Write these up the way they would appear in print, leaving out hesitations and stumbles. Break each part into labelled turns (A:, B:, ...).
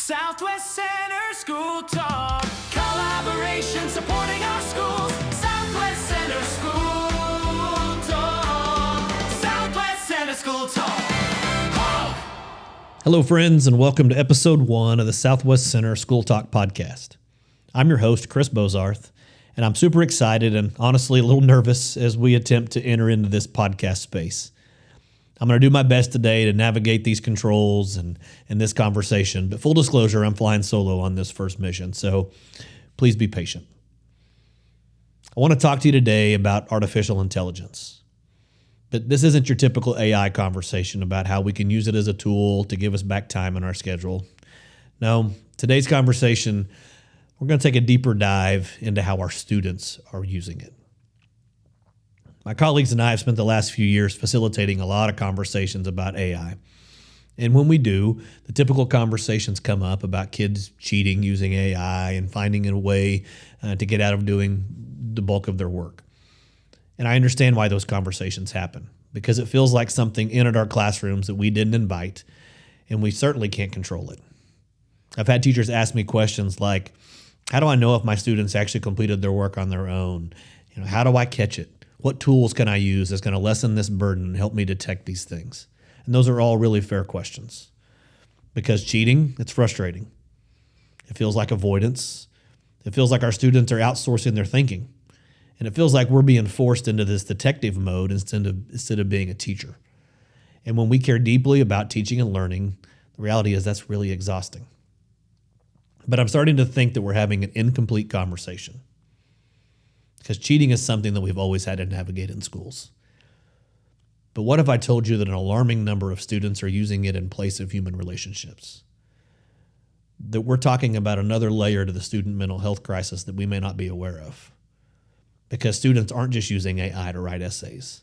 A: Southwest Center School Talk. Collaboration supporting our schools. Southwest Center School Talk. Southwest Center School Talk.
B: Hello, friends, and welcome to episode 1 of the Southwest Center School Talk podcast. I'm your host, Chris Bozarth, and I'm super excited and honestly a little nervous as we attempt to enter into this podcast space. I'm going to do my best today to navigate these controls and this conversation, but full disclosure, I'm flying solo on this first mission, so please be patient. I want to talk to you today about artificial intelligence. But this isn't your typical AI conversation about how we can use it as a tool to give us back time in our schedule. No, today's conversation, we're going to take a deeper dive into how our students are using it. My colleagues and I have spent the last few years facilitating a lot of conversations about AI. And when we do, the typical conversations come up about kids cheating using AI and finding a way to get out of doing the bulk of their work. And I understand why those conversations happen, because it feels like something entered our classrooms that we didn't invite, and we certainly can't control it. I've had teachers ask me questions like, how do I know if my students actually completed their work on their own? How do I catch it? What tools can I use that's going to lessen this burden and help me detect these things? And those are all really fair questions. Because cheating, it's frustrating. It feels like avoidance. It feels like our students are outsourcing their thinking. And it feels like we're being forced into this detective mode instead of being a teacher. And when we care deeply about teaching and learning, the reality is that's really exhausting. But I'm starting to think that we're having an incomplete conversation. Because cheating is something that we've always had to navigate in schools. But what if I told you that an alarming number of students are using it in place of human relationships? That we're talking about another layer to the student mental health crisis that we may not be aware of. Because students aren't just using AI to write essays.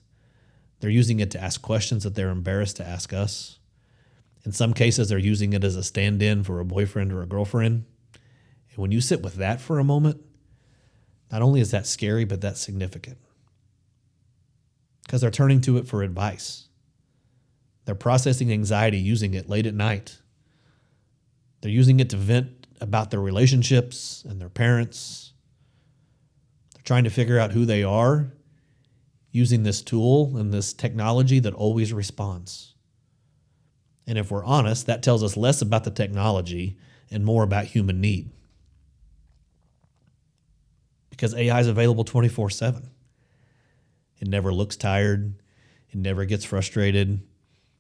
B: They're using it to ask questions that they're embarrassed to ask us. In some cases, they're using it as a stand-in for a boyfriend or a girlfriend. And when you sit with that for a moment, not only is that scary, but that's significant. Because they're turning to it for advice. They're processing anxiety using it late at night. They're using it to vent about their relationships and their parents. They're trying to figure out who they are using this tool and this technology that always responds. And if we're honest, that tells us less about the technology and more about human need. Because AI is available 24/7. It never looks tired. It never gets frustrated.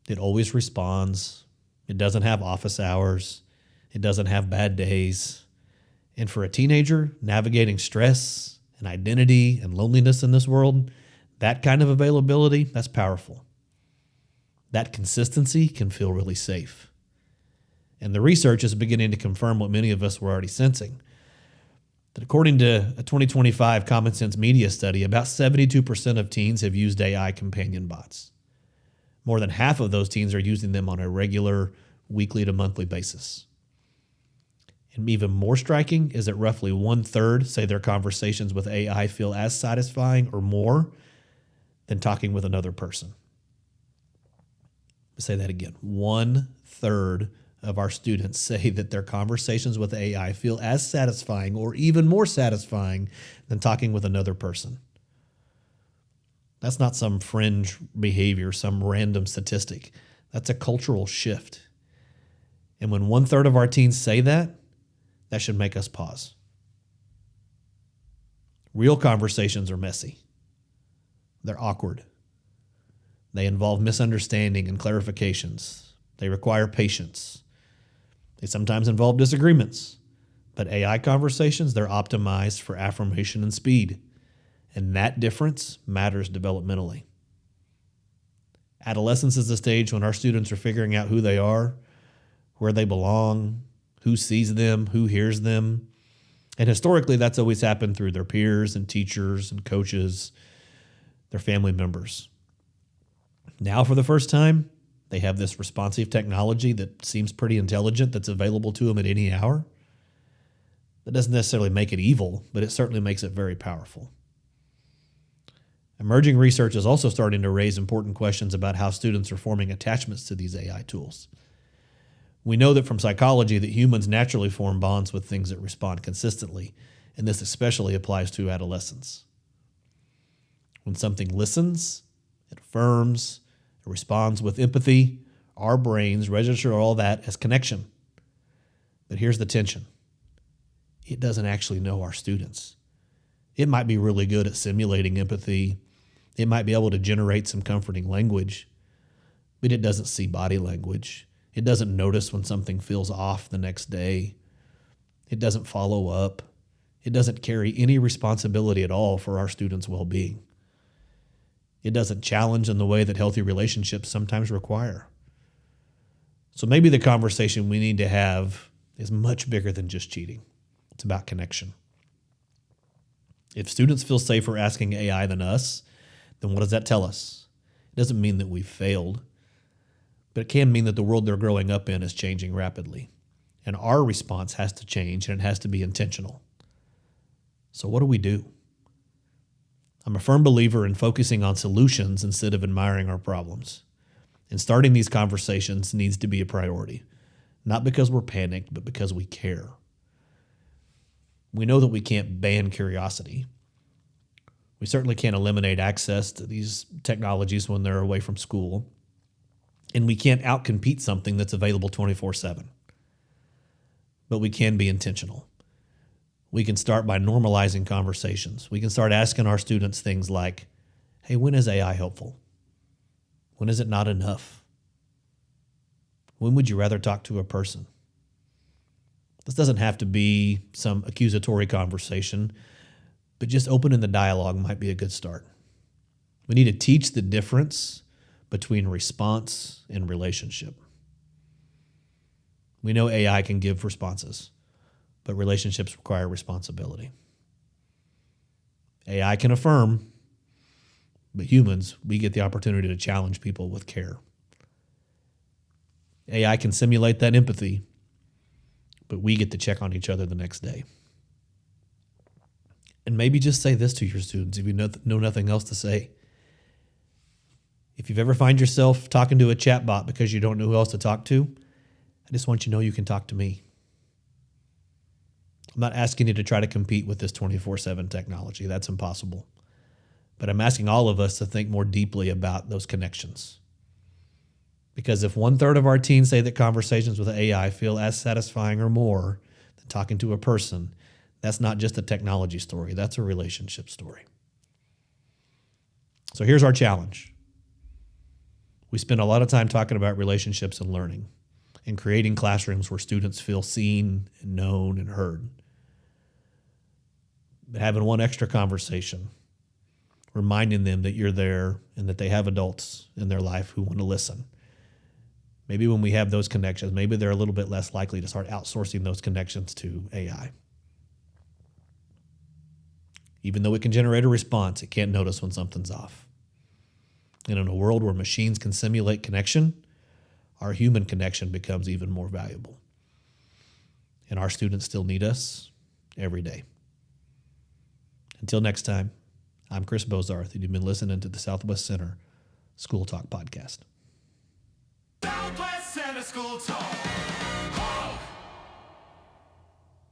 B: It always responds. It doesn't have office hours. It doesn't have bad days. And for a teenager, navigating stress and identity and loneliness in this world, that kind of availability, that's powerful. That consistency can feel really safe. And the research is beginning to confirm what many of us were already sensing. That according to a 2025 Common Sense Media study, about 72% of teens have used AI companion bots. More than half of those teens are using them on a regular weekly to monthly basis. And even more striking is that roughly 1/3 say their conversations with AI feel as satisfying or more than talking with another person. I'll say that again. 1/3 of our students say that their conversations with AI feel as satisfying or even more satisfying than talking with another person. That's not some fringe behavior, some random statistic. That's a cultural shift. And when 1/3 of our teens say that, that should make us pause. Real conversations are messy. They're awkward. They involve misunderstanding and clarifications. They require patience. They sometimes involve disagreements, but AI conversations, they're optimized for affirmation and speed, and that difference matters developmentally. Adolescence is the stage when our students are figuring out who they are, where they belong, who sees them, who hears them, and historically that's always happened through their peers and teachers and coaches, their family members. Now for the first time, they have this responsive technology that seems pretty intelligent that's available to them at any hour. That doesn't necessarily make it evil, but it certainly makes it very powerful. Emerging research is also starting to raise important questions about how students are forming attachments to these AI tools. We know that from psychology that humans naturally form bonds with things that respond consistently, and this especially applies to adolescents. When something listens, it affirms, it responds with empathy, our brains register all that as connection. But here's the tension. It doesn't actually know our students. It might be really good at simulating empathy. It might be able to generate some comforting language, but it doesn't see body language. It doesn't notice when something feels off the next day. It doesn't follow up. It doesn't carry any responsibility at all for our students' well-being. It doesn't challenge in the way that healthy relationships sometimes require. So maybe the conversation we need to have is much bigger than just cheating. It's about connection. If students feel safer asking AI than us, then what does that tell us? It doesn't mean that we've failed, but it can mean that the world they're growing up in is changing rapidly. And our response has to change, and it has to be intentional. So what do we do? I'm a firm believer in focusing on solutions instead of admiring our problems. And starting these conversations needs to be a priority, not because we're panicked, but because we care. We know that we can't ban curiosity. We certainly can't eliminate access to these technologies when they're away from school. And we can't outcompete something that's available 24/7. But we can be intentional. We can start by normalizing conversations. We can start asking our students things like, hey, when is AI helpful? When is it not enough? When would you rather talk to a person? This doesn't have to be some accusatory conversation, but just opening the dialogue might be a good start. We need to teach the difference between response and relationship. We know AI can give responses, but relationships require responsibility. AI can affirm, but humans, we get the opportunity to challenge people with care. AI can simulate that empathy, but we get to check on each other the next day. And maybe just say this to your students if you know nothing else to say. If you've ever find yourself talking to a chatbot because you don't know who else to talk to, I just want you to know you can talk to me. I'm not asking you to try to compete with this 24/7 technology. That's impossible. But I'm asking all of us to think more deeply about those connections. Because if 1/3 of our teens say that conversations with AI feel as satisfying or more than talking to a person, that's not just a technology story. That's a relationship story. So here's our challenge. We spend a lot of time talking about relationships and learning and creating classrooms where students feel seen and known and heard. But having one extra conversation, reminding them that you're there and that they have adults in their life who want to listen. Maybe when we have those connections, maybe they're a little bit less likely to start outsourcing those connections to AI. Even though it can generate a response, it can't notice when something's off. And in a world where machines can simulate connection, our human connection becomes even more valuable. And our students still need us every day. Until next time, I'm Chris Bozarth, and you've been listening to the Southwest Center School Talk Podcast.
A: Southwest Center School Talk.